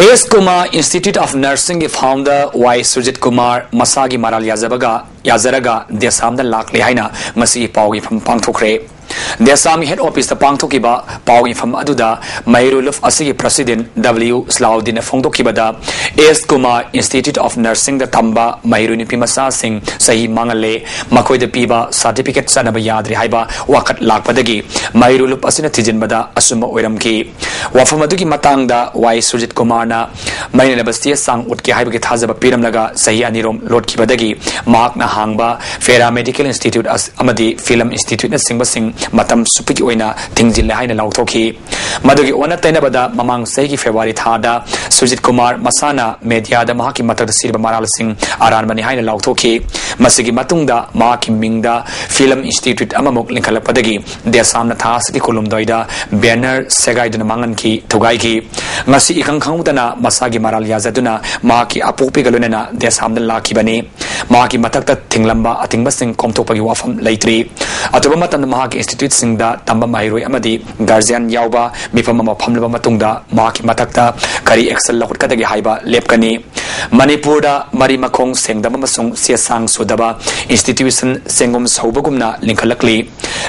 S Kumar institute of nursing के founder Y Sujit Kumar मसागी मराल याजरगा देसाम लाखले हाइना मसी पाउगी फम पांगथोखरे देसाम हेड ऑफिस पांगथोकिबा पाउगी फम अदुदा मैरुलुफ असगी प्रेसिडेंट डब्ल्यू स्लाउद्दीन फोंगदोखिबदा S Kumar institute of nursing द तंबा मैरुनि पिमसा सिंह सही मांगले मखोइद पीबा सर्टिफिकेट सनब याद्रे हाइबा वखत लाखपदगी मैरुलुफ असिना थिजिनबदा असुम ओइरमकी वफम अदुगी मतंगदा वाई सुजित कुमार ना मैंने बस्ती सांग उठके हाइबगे थाजब पीरमलगा सही अनिरोम लोटखिबदगी माकना हांगबा फेरा मेडिकल इंस्टीट्यूट अमदी फिल्म इंस्टीट्यूट न सिंग सिंग मतम सुपिकी ओइना थिंगजिल हाइना लाउथोखी मदुगी ओना तैनबदा ममांग सही फेब्रुआरी थादा सुजित कुमार मसाना मीडियादा महाकी मतद सिरब मराल सिंह आरानबनी हाइना लाउथोखी मसिगी मतुंगदा महाकी मिंगदा फिल्म इंस्टीट्यूट अममुक लिंखलपदगी देसामना थासकी कोलुमदोइदा बैनर सेगाइदना मांगन की थुगाई की ngasi ikang khangudana masagi maral yazaduna maki apopi galunena desamna lakhibani maki matakta thinglamba atingba sing komthopagi wafam leitri atoba matamna maki institute singda tamba mairoi amadi guardian yauba mifam ma phamlaba matungda maki matakta kari excel lakut kadagi haiba lepkani manipurda mari makhong sengdama masung siasang sudaba institution sengom saubagumna linkhalakli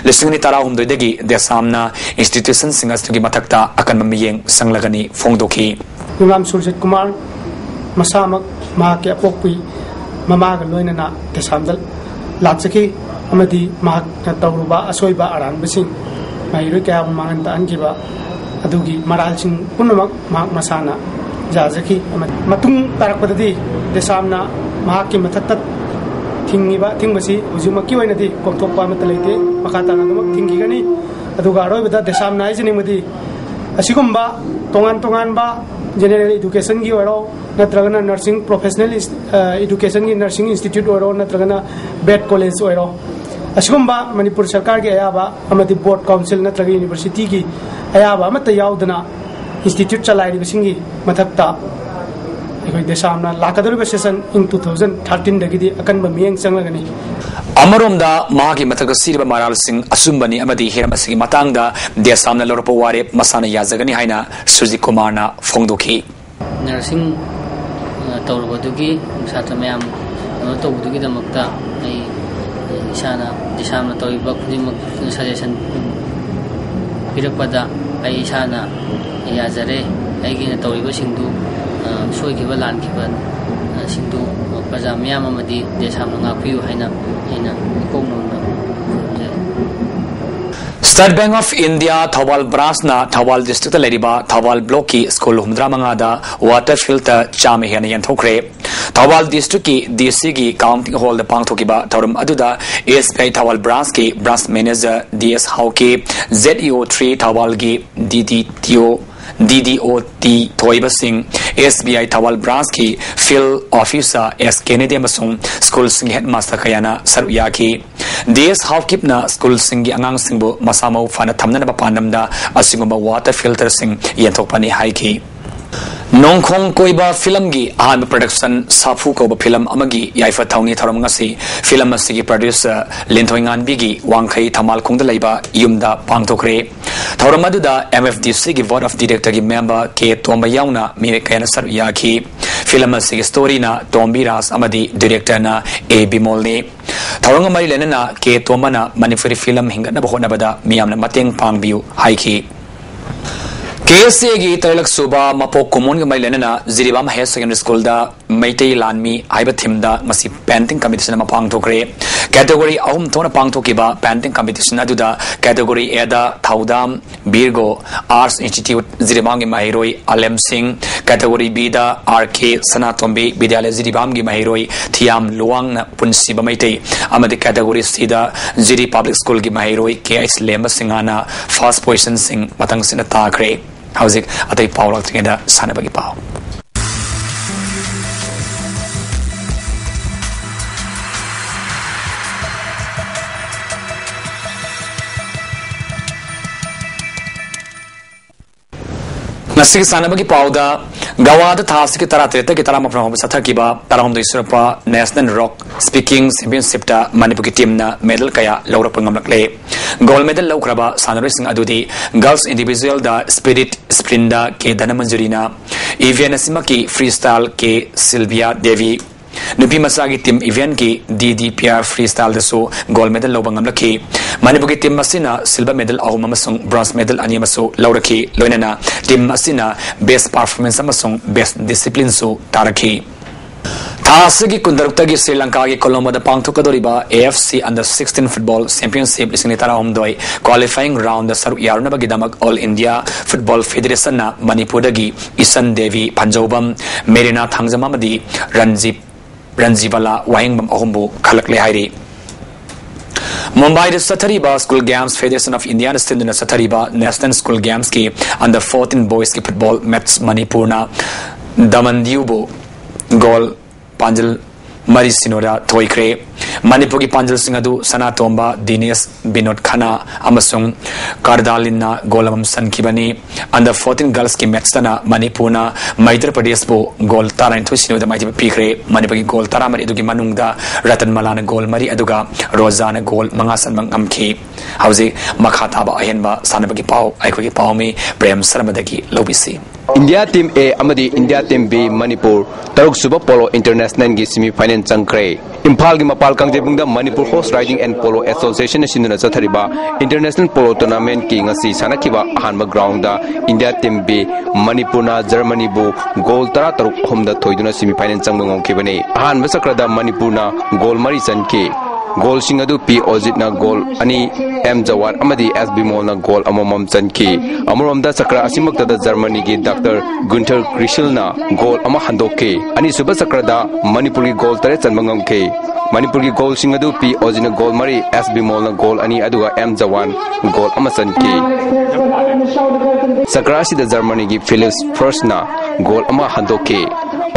lisingni tarahum doidagi desamna institution singasgi matakta akan mamiyeng sanglagani फोंगदोखी इमाम सुरजित कुमार मसामक मा के अपोक्पी ममाग लोइनना देसामदल लाचकी अमदी मा तौरुबा असोइबा अरानबसिंग माइरु क्या मांगन तानकिबा अदुगी मरालसिंग पुनमक मा मसाना जाजकी मतुंग तारकपददी देसामना मा के मथत थिंगिबा थिंगबसी हुजुमकी वइनदी कोथोपा मत लेते मखाताना दमक थिंगिगनी अदुगा रोइबदा देसामना इजनिमदी असिगुम्बा तोंगान तोंगान बा जनरल एजुकेशन की ओरो नत्रगना नर्सिंग प्रोफेशनल एजुकेशन की नर्सिंग इंस्टीट्यूट ओरो नत्रगना बेड कॉलेज ओरो असिगुम्बा मणिपुर सरकार के अयाबा अमदि बोर्ड काउंसिल नत्रग यूनिवर्सिटी की अयाबा अमत याउदना इंस्टीट्यूट चलाइरि बसिंगी मथक्ता एकोइ देसामना लाकदरबा सेशन इन 2013 दगिदि अकनब मियंग चंगलगनी अमरोमदा मागी मतक सिरब मराल सिंह असुम्बनी अमदी हेरमसिगी मतंगदा देसामना लोरप वारे मसाना याजगनी हाइना सुजित कुमार ना फोंगदोखी नर्सिंग तौरबदुगी छात्र मयाम तौबदुगी दमक्ता आई इसाना देसामना तौइबा खुदिमक सजेशन पिरकपदा आई इसाना याजरे आइगी तौरिबा सिंधु सोइगिबा लानखिबा सिंधु प्रजा मयाम अमदी देसामना ngapiu haina haina ikongna State Bank of India Thoubal branch ना थौबाल डिस्ट्रिक्ट लेरिबा थौबाल ब्लॉक की स्कूल हुमद्रा मंगादा वाटर फिल्टर चाम हेन यंथोखरे थौबाल डिस्ट्रिक्ट की डीसी की काउंटिंग हॉल द पांगथोकिबा थौरम अदुदा एसबीआई थौबाल ब्रांच की ब्रांच मैनेजर डीएस हाउ के जेईओ 3 थौबाल की DDOT Thoiba Singh SBI Thoubal branch की फील्ड ऑफिसर एस केनेडी मसुंग स्कूल सिंह हेडमास्टर कयाना सरुया की DS हाउकिपना स्कूल सिंह की अंगांग सिंहबु मसामौ फाना थमनबा पानमदा असिगुम्बा वाटर फिल्टर सिंह यंथोकपानी हाइकी नोंखोंग कोइबा फिल्म की अहम प्रोडक्शन साफू कोब फिल्म अमगी याइफा थाउनी थरम ngasi फिल्म असगी प्रोड्यूसर लिंथोइंगानबी की वांखै थमाल खुंगद लैबा युमदा पांगथोखरे थौरम अदुदा MFDC की बोर्ड ऑफ डायरेक्टर की मेंबर के तोंबा याउना मिमे कैन सर याखी फिल्म असगी स्टोरी ना तोंबी रास अमदी डायरेक्टर ना ए बिमोल ने थौरंग मरि लेना के तोंबना मणिपुरी फिल्म हिंगना बहोनबदा मियामना मतेंग पांगबियु हाइकी KSA की तरलक सुबा मपोक कुमोन गमai lenana Ziribam Higher Secondary School da Meitei Lanmi Aiba Thim da masi painting competition mapang thokre category ahum thona pang thokiba painting competition aduda category A da Thaudam Birgo Arts Institute Ziribam gi mahiroi Alem Singh category B da RK Sanatombi Vidyalaya Ziribam gi mahiroi Thiam Luang na Punsiba Meitei amadi category C da Ziri Public School gi mahiroi KS Lemba Singhana first position sing matang sina takre Howzik atay Paul Altrigeda Sanabagi Pau. ngasi sanabagi pauda gawada thasi ki tarateta ki tarama from satha ki ba taram do israpa national rock speaking championship ta Manipur team na medal kaya lawra pangam lakle gold medal lawkraba sanari sing adudi girls individual da spirit sprint da ke dhanamanjurina event asima ki freestyle ke Sylvia Devi Nupi Masagi team event ki DDPR freestyle dasu gold medal lobangam lakhi Manipur team masina silver medal ahum amasung bronze medal ani masu lawrakhi loinana team masina best performance amasung best discipline su tarakhi Thasagi Kundarutagi Sri Lanka ki Colombo da Pangthukadoriba AFC under 16 football championship isnitara homdoi qualifying round the saru yaruna bagidamak All India Football Federation na Manipur dagi Isan Devi Panjobam Merina Thangzamamadi Ranjivala Waingbam Ahumbu Khalakle Hairi Mumbai Sathariba School Games Federation of India Stinduna Sathariba National School Games ki under 14 boys ki football match Manipurna Damandiubo goal Panjal Mari Sinoda Toikre Manipur ki Panjal Singadu Sana Tomba Dinesh Binod Khana Amasung Kardalina Golamam Sankibani under 14 girls ki match tana Manipurna Madhya Pradesh bo goal tara into Sinoda Maiti Pikre Manipur ki goal tara mari edugi manungda Ratan Malana goal mari aduga Rozana goal mangasan mangamki Hausi Makhata ba ahenba sanabagi pau aikoi pau mi Prem Saramadagi lobisi India team A amadi India team B Manipur Taruk Suba Polo International gi semi final changkre Imphal gi mapal kangjebungda Manipur Horse Riding and Polo Association sinuna chathariba International Polo Tournament ki ngasi sanakiba ahanba ground da India team B Manipur na Germany bu goal tara taruk homda thoiduna semi final changbang khibane ahanba sakrada Manipur na goal mari chanki goal singadu P Ozit na goal ani M Jawad amadi SB Mol na goal amamam chanki amromda sakra asimakta da Germany gi Dr Gunther Krishel na goal ama handoke ani suba sakrada Manipur gi goal tare chanmangam ke Manipur gi goal singadu P Ozit na goal mari SB Mol na goal ani aduga M Jawan goal ama chanki sakra si da Germany gi Philips first na goal ama handoke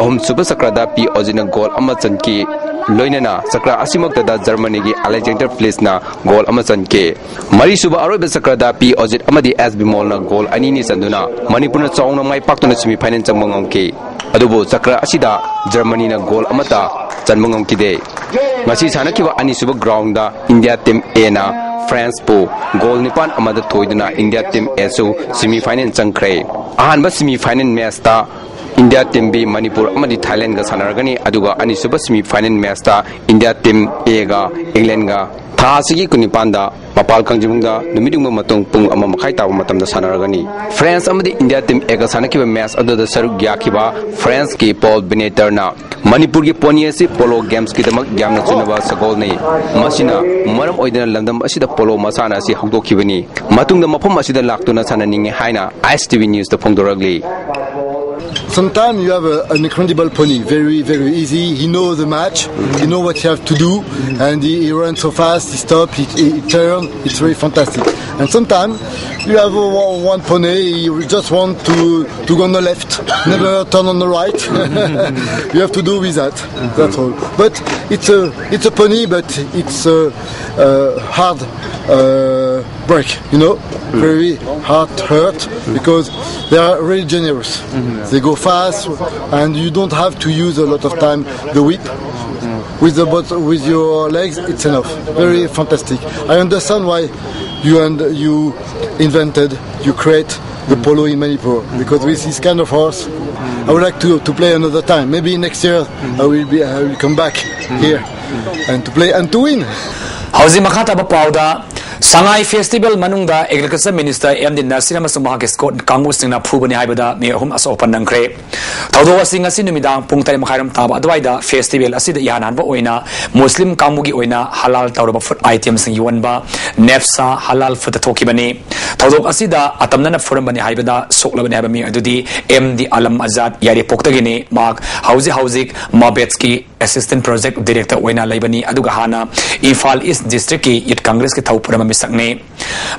ahum suba sakrada P Ozit na goal ama chanki Loinana sakra asimakta da Germany gi Alexander Place na goal ama chanke mari suba aroiba sakra da P Ozit amadi SB Mol na goal ani ni chanduna Manipur na chauna mai paktuna semi final changmangam ke adubo sakra asida Germany na goal amata chanmangam kide ngasi sanakiba ani suba ground da India team A na France po goal nipan amada thoiduna India team A su semi final changkre ahanba semi final match ta India team B Manipur amadi Thailand ga sanaragani aduga ani suba semi final match ta India team A ga England ga thasigi kunipanda mapal kangjibungda numidungma matong pung ama makhai tawa matamda sanaragani France amadi India team A ga sanakiba match aduda saruk yakhiba France ki Paul Benetter na Manipur ki poniasi polo games ki damak gyamna chunaba sagol nei masina maram oidana landam asida polo masana asi hawdokhibani matungda mafam asida laktuna sananinge haina ISTV news da phongdoragli Sometimes you have an incredible pony, very, very easy. He knows the match, he knows what you have to do, and he runs so fast, he stops, he turns, it's very fantastic. And sometimes you have one pony, you just want to go on the left, never turn on the right. You have to do with that, that's all. But it's a pony, but it's a hard break, you know, very hard hurt, because they are really generous. They go fast, and you don't have to use a lot of time the whip. With your legs, it's enough. Very fantastic. I understand why you invented, you create the polo in Manipur, because with this kind of horse, I would like to play another time. Maybe next year I will come back here and to play and to win. Hausi Makhata Bapauda Sangai Festival Manungda Agriculture Minister MD Nasirama Sumahak Scott Kangu Singna Pubani Haibada near whom as open and cray. Todo sing a cinema Punta Makaram Taba Adwaida Festival Acid Yananba Oina Muslim Kamugi Oina Halal Tauba food items in Yuanba Nefsa Halal for the Tokibani Todo Asida Atamana Furambani Haibada Soklaban Habami Adudi MD Alam Azad Yari Poktagini Mark Hausi Mabetsky Assistant Project Director Oina Labani Adugahana Ifal East District Yit Congress ki Taupurama Misakne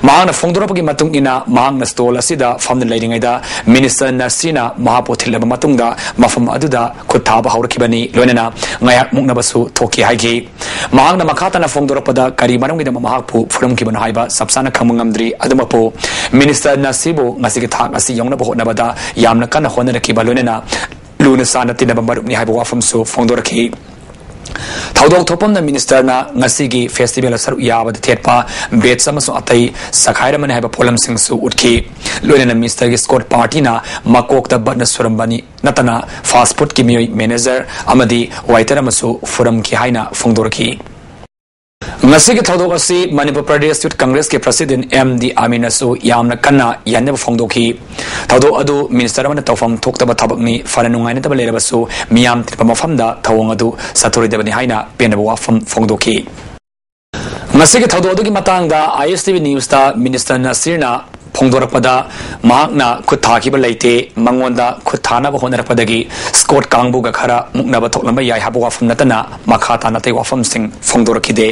Mahang na Fongdorapagi Matung ina Mahang na stall asida from the Lading Ida Minister Nasina Mahapotil Matung matangda mafam aduda khutthaba haurakibani loinana ngayak muknabasu thoki haigi mahangna makhatana fongdorapada kari marangida mahakpu furamkibana haiba sabsana khamungamdri adumapo minister nasibo ngasigi thak asi yongnaba hotnabada yamna kana honarakiba loinana luna sana tinaba marupni haiba wafamsu fongdoraki Thaudok thopam na minister na ngasigi festival saru yabad thetpa bets amasu atai sakhaira mane haiba polam sing su utki loina minister gi squad party na makok ta badna surambani natana fast food ki manager amadi waiter amasu furam ki haina fongdorki ngasigi thaudok asi Manipur Pradesh Youth Congress ke president MD Aminasu yamna kanna yanne fongdoki thaudok adu minister amana tawfam thoktaba thabakni faranungai na tabalebasu miyam tripama famda thawong adu satori debani haina penabu wafam fongdoki ngasigi thaudok adu ki matangda ISTV news ta minister Nasirna phongdorapada mahakna khuthakiba leite mangonda khuthana ba honarapadagi squad kangbu ga khara muknaba thoklamba yai habu wafam natana makhata natai wafam sing phongdorakide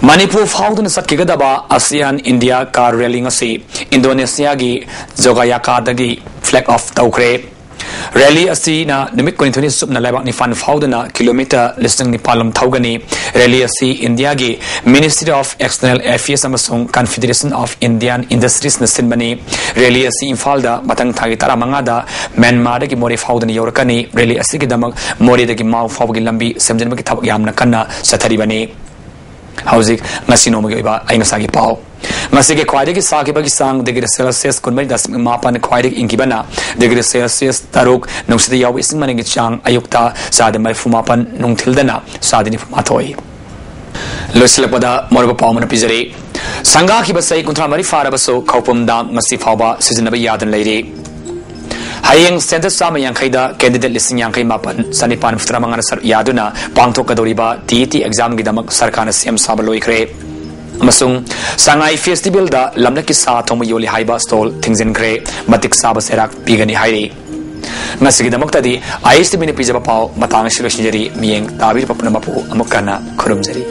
Manipur faudun satkigadaba ASEAN India car rally ngasi Indonesia gi Jogayaka dagi flag off tawkre rally asi na nimit ko nithuni subna laibak ni fan fauduna kilometer listing ni palam thawgani rally asi India gi Ministry of External Affairs amasung Confederation of Indian Industries na sinbani rally asi Imphal da matang thagi tara manga da Myanmar da gi mori fauduni yorakani rally asi gi damak mori da gi mau fawgi lambi semjen gi thak yamna kanna sathari bani Hauzik ngasino mo giba ay ngasagi pao ngasige khwaidagi sakibagi sang degree Celsius kunmai das mapan khwaidagi inkibana degree Celsius taruk nungsidi yaw ising maningi chang ayukta sade mai fumapan nungthildana sadini fumathoi losilapeda morba pawmana pizari sanga kibasai kuntra mari farabaso khawpum dam ngasi phawba sizinaba yadan leiri Hayeng Center Sama yang kaida candidate listing yang kai mapan sanipan futra mangana sar yaduna pangthok kadoriba TET exam gidamak sarkana sem sabaloi kre amasung sangai festival da lamna ki sa thom yoli haiba stall thingzen kre matik saba serak pigani hairi ngasigi damak tadi ISTV ni pijaba paw matang silosnjari mieng tabir papna mapu amukana khurumjari